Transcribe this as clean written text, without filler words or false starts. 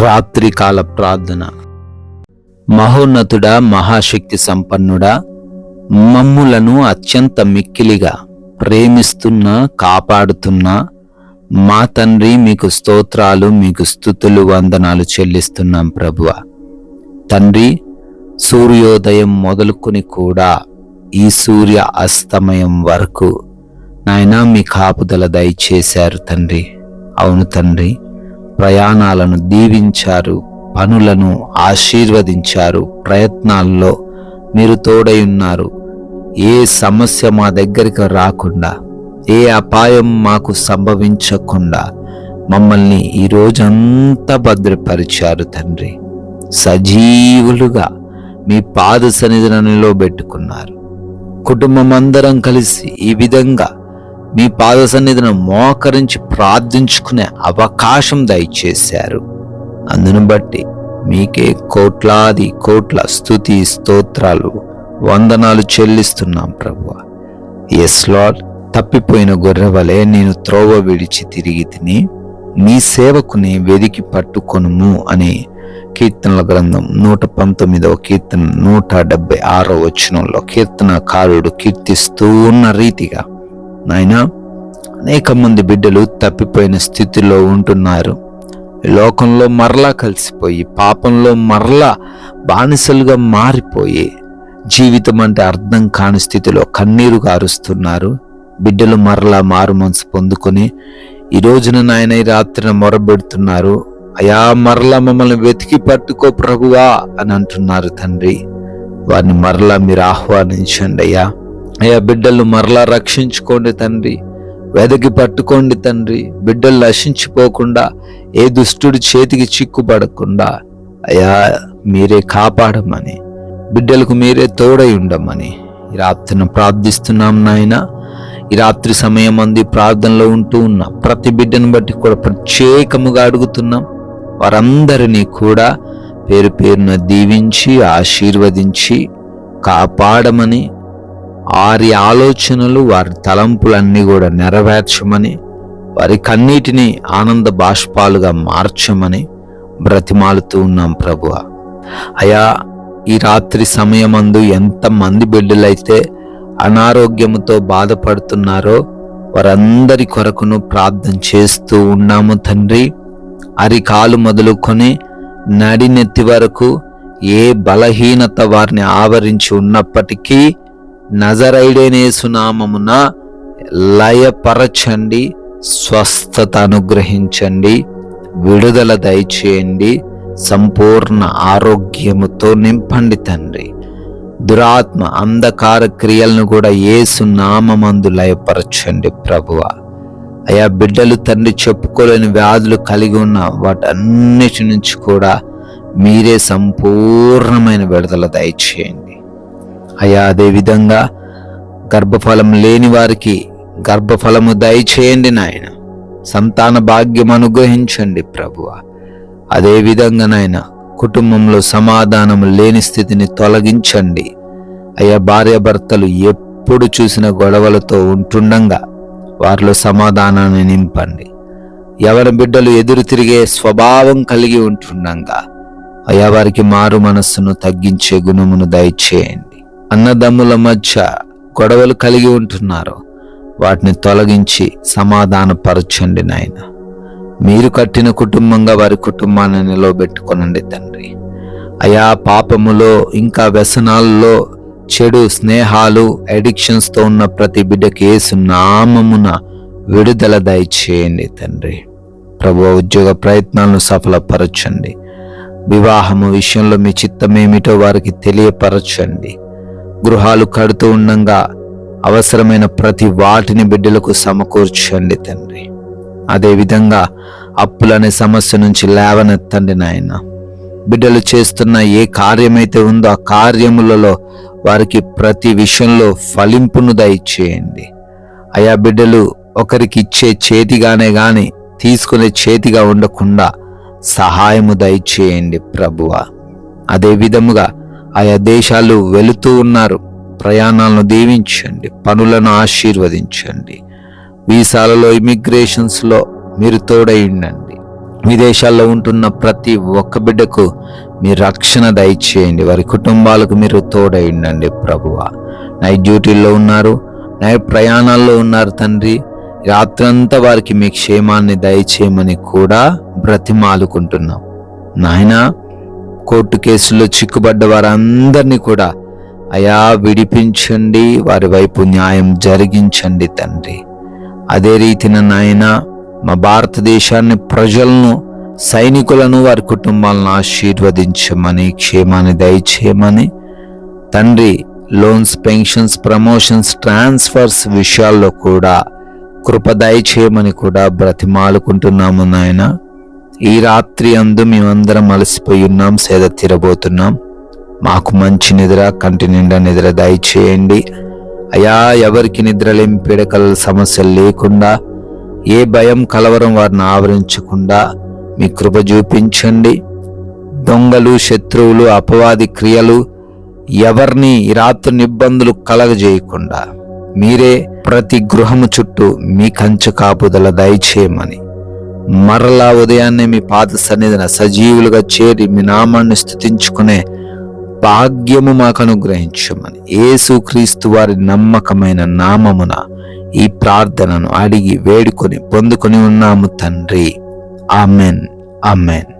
రాత్రికాల ప్రార్థన. మహోన్నతుడా, మహాశక్తి సంపన్నుడా, మమ్ములను అత్యంత మిక్కిలిగా ప్రేమిస్తున్న కాపాడుతున్న మా తండ్రి, మీకు స్తోత్రాలు, మీకు స్తుతులు, వందనాలు చెల్లిస్తున్నాం ప్రభువా. తండ్రి, సూర్యోదయం మొదలుకొని కూడా ఈ సూర్య అస్తమయం వరకు నాయనా మీ కాపుదల దయచేశారు తండ్రి. అవును తండ్రి, ప్రయాణాలను దీవించారు, పనులను ఆశీర్వదించారు, ప్రయత్నాల్లో మీరు తోడై ఉన్నారు. ఏ సమస్య మా దగ్గరికి రాకుండా, ఏ అపాయం మాకు సంభవించకుండా మమ్మల్ని ఈ రోజంతా భద్రపరిచారు తండ్రి. సజీవులుగా మీ పాద సన్నిధిలో పెట్టుకున్నారు. కుటుంబం అందరం కలిసి ఈ విధంగా మీ పాద సన్నిధిని మోకరించి ప్రార్థించుకునే అవకాశం దయచేశారు. అందును బట్టి మీకే కోట్లాది కోట్ల స్తుతి స్తోత్రాలు, వందనాలు చెల్లిస్తున్నాం ప్రభువా. ఎస్ లార్డ్, తప్పిపోయిన గొర్రెవలే నేను త్రోవ విడిచి తిరిగి తిని నీ సేవకుని వెదికి పట్టుకొనుము అని కీర్తనల గ్రంథం 119వ కీర్తన 176వ వచనంలో కీర్తనకారుడు కీర్తిస్తూ ఉన్న రీతిగా నాయనా, అనేక మంది బిడ్డలు తప్పిపోయిన స్థితిలో ఉంటున్నారు. లోకంలో మరలా కలిసిపోయి, పాపంలో మరలా బానిసలుగా మారిపోయి, జీవితం అంటే అర్థం కాని స్థితిలో కన్నీరు గారుస్తున్నారు. బిడ్డలు మరలా మారు మనసు పొందుకొని ఈ రోజున నాయన ఈ రాత్రిన మొరబెడుతున్నారు. అయా, మరలా మమ్మల్ని వెతికి పట్టుకో ప్రభువా అని అంటున్నారు తండ్రి. వారిని మరలా మీరు ఆహ్వానించండి అయ్యా. అయ్యా, బిడ్డలు మరలా రక్షించుకోండి తండ్రి, వెదకి పట్టుకోండి తండ్రి. బిడ్డలు నశించిపోకుండా, ఏ దుష్టుడి చేతికి చిక్కుపడకుండా అయ్యా మీరే కాపాడమని, బిడ్డలకు మీరే తోడై ఉండమని ఈ రాత్రిని ప్రార్థిస్తున్నాం నాయన. ఈ రాత్రి సమయం అంది ప్రార్థనలో ఉంటూ ఉన్న ప్రతి బిడ్డను బట్టి కూడా ప్రత్యేకముగా అడుగుతున్నాం. వారందరినీ కూడా పేరు పేరున దీవించి ఆశీర్వదించి కాపాడమని, వారి ఆలోచనలు, వారి తలంపులన్నీ కూడా నెరవేర్చమని, వారి కన్నీటిని ఆనంద బాష్పాలుగా మార్చమని బ్రతిమాలుతూ ఉన్నాం ప్రభువా. అయా, ఈ రాత్రి సమయమందు ఎంతమంది బిడ్డలైతే అనారోగ్యముతో బాధపడుతున్నారో వారందరి కొరకును ప్రార్థన చేస్తూ ఉన్నాము తండ్రి. అరికాలు మొదలుకొని నడినెత్తి వరకు ఏ బలహీనత వారిని ఆవరించి ఉన్నప్పటికీ నజరైడైన యేసు నామమున లయపరచండి, స్వస్థత అనుగ్రహించండి, విడుదల దయచేయండి, సంపూర్ణ ఆరోగ్యముతో నింపండి తండ్రి. దురాత్మ అంధకార క్రియలను కూడా యేసు నామమందు లయపరచండి ప్రభువా. అయా, బిడ్డలు తండ్రి చెప్పుకోలేని వ్యాధులు కలిగి ఉన్న వాటన్నిటి నుంచి కూడా మీరే సంపూర్ణమైన విడుదల దయచేయండి అయా. అదేవిధంగా గర్భఫలం లేని వారికి గర్భఫలము దయచేయండి నాయన. సంతాన భాగ్యం అనుగ్రహించండి ప్రభువా. అదేవిధంగా నాయన, కుటుంబంలో సమాధానం లేని స్థితిని తొలగించండి అయ్యా. భార్యాభర్తలు ఎప్పుడు చూసిన గొడవలతో ఉంటుండగా వారిలో సమాధానాన్ని నింపండి. ఎవరి బిడ్డలు ఎదురు తిరిగే స్వభావం కలిగి ఉంటుండగా అయ్యా వారికి మారు మనస్సును తగ్గించే గుణమును దయచేయండి. అన్నదమ్ముల మధ్య గొడవలు కలిగి ఉంటున్నారు, వాటిని తొలగించి సమాధానపరచండి నాయన. మీరు కట్టిన కుటుంబంగా వారి కుటుంబాన్ని నిలవబెట్టుకొనండి తండ్రి. అయా, పాపములో ఇంకా వ్యసనాల్లో, చెడు స్నేహాలు, అడిక్షన్స్తో ఉన్న ప్రతి బిడ్డకి యేసు నామమున విడుదల దయచేయండి తండ్రి. ప్రభువా, ఉద్యోగ ప్రయత్నాలను సఫలపరచండి. వివాహము విషయంలో మీ చిత్తమేమిటో వారికి తెలియపరచండి. గృహాలు కడుతూ ఉండగా అవసరమైన ప్రతి వాటిని బిడ్డలకు సమకూర్చండి తండ్రి. అదేవిధంగా అప్పులనే సమస్య నుంచి లేవనెత్తండి నాయన. బిడ్డలు చేస్తున్న ఏ కార్యమైతే ఉందో ఆ కార్యములలో వారికి ప్రతి విషయంలో ఫలింపును దయచేయండి అయా. బిడ్డలు ఒకరికి ఇచ్చే చేతిగానే గాని తీసుకునే చేతిగా ఉండకుండా సహాయము దయచేయండి ప్రభువా. అదే విధముగా ఆయా దేశాలు వెళుతూ ఉన్నారు, ప్రయాణాలను దీవించండి, పనులను ఆశీర్వదించండి. వీసాలలో, ఇమిగ్రేషన్స్లో మీరు తోడై ఉండండి. విదేశాల్లో ఉంటున్న ప్రతి ఒక్క బిడ్డకు మీ రక్షణ దయచేయండి. వారి కుటుంబాలకు మీరు తోడైండండి ప్రభువా. నైట్ డ్యూటీల్లో ఉన్నారు, నైట్ ప్రయాణాల్లో ఉన్నారు తండ్రి. రాత్రంతా వారికి మీ క్షేమాన్ని దయచేయమని కూడా బ్రతిమాలుకుంటున్నాం నాయనా. కోర్టు కేసుల్లో చిక్కుబడ్డ వారందరినీ కూడా అయా విడిపించండి, వారి వైపు న్యాయం జరిగించండి తండ్రి. అదే రీతిన నాయన మా భారతదేశాన్ని, ప్రజలను, సైనికులను, వారి కుటుంబాలను ఆశీర్వదించమని, క్షేమాన్ని దయచేయమని తండ్రి. లోన్స్, పెన్షన్స్, ప్రమోషన్స్, ట్రాన్స్ఫర్స్ విషయాల్లో కూడా కృప దయచేయమని కూడా బ్రతిమాలుకుంటున్నాము నాయన. ఈ రాత్రి అందు మేమందరం అలసిపోయి ఉన్నాం, సేద తీరబోతున్నాం. మాకు మంచి నిద్ర, కంటి నిండా నిద్ర దయచేయండి అయా. ఎవరికి నిద్రలేమి, పీడకల సమస్యలు లేకుండా, ఏ భయం, కలవరం వారిని ఆవరించకుండా మీ కృప చూపించండి. దొంగలు, శత్రువులు, అపవాది క్రియలు ఎవరిని ఈ రాత్రి ఇబ్బందులు కలగజేయకుండా మీరే ప్రతి గృహము చుట్టూ మీ కంచె కాపుదల దయచేయమని, మరలా ఉదయాన్నే మీ పాద సన్నిధిన సజీవులుగా చేరి మీ నామాన్ని స్తుతించుకునే భాగ్యము మాకు అనుగ్రహించమని యేసుక్రీస్తు వారి నమ్మకమైన నామమున ఈ ప్రార్థనను అడిగి వేడుకొని పొందుకొని ఉన్నాము తండ్రి. Amen, amen.